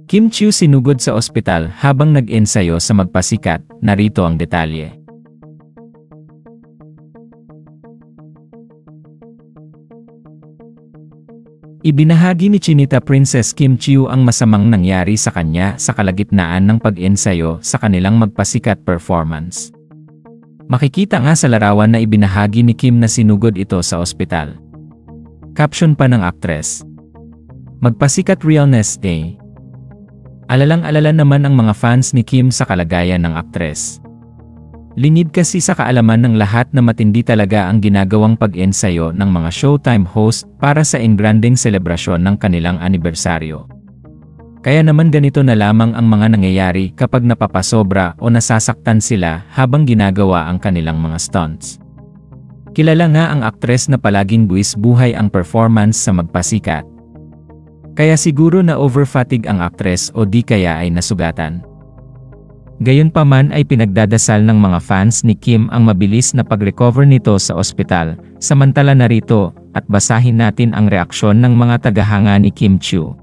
Kim Chiu sinugod sa ospital habang nag-ensayo sa magpasikat, narito ang detalye. Ibinahagi ni Chinita Princess Kim Chiu ang masamang nangyari sa kanya sa kalagitnaan ng pag-ensayo sa kanilang magpasikat performance. Makikita nga sa larawan na ibinahagi ni Kim na sinugod ito sa ospital. Caption pa ng aktres: "Magpasikat Realness Day." Alalang-alala naman ang mga fans ni Kim sa kalagayan ng aktres. Lingid kasi sa kaalaman ng lahat na matindi talaga ang ginagawang pag-ensayo ng mga Showtime host para sa engranding selebrasyon ng kanilang anibersaryo. Kaya naman ganito na lamang ang mga nangyayari kapag napapasobra o nasasaktan sila habang ginagawa ang kanilang mga stunts. Kilala nga ang aktres na palaging buwis buhay ang performance sa magpasikat. Kaya siguro na over-fatigue ang aktres o di kaya ay nasugatan. Gayunpaman ay pinagdadasal ng mga fans ni Kim ang mabilis na pag-recover nito sa ospital. Samantala narito at basahin natin ang reaksyon ng mga tagahanga ni Kim Chiu.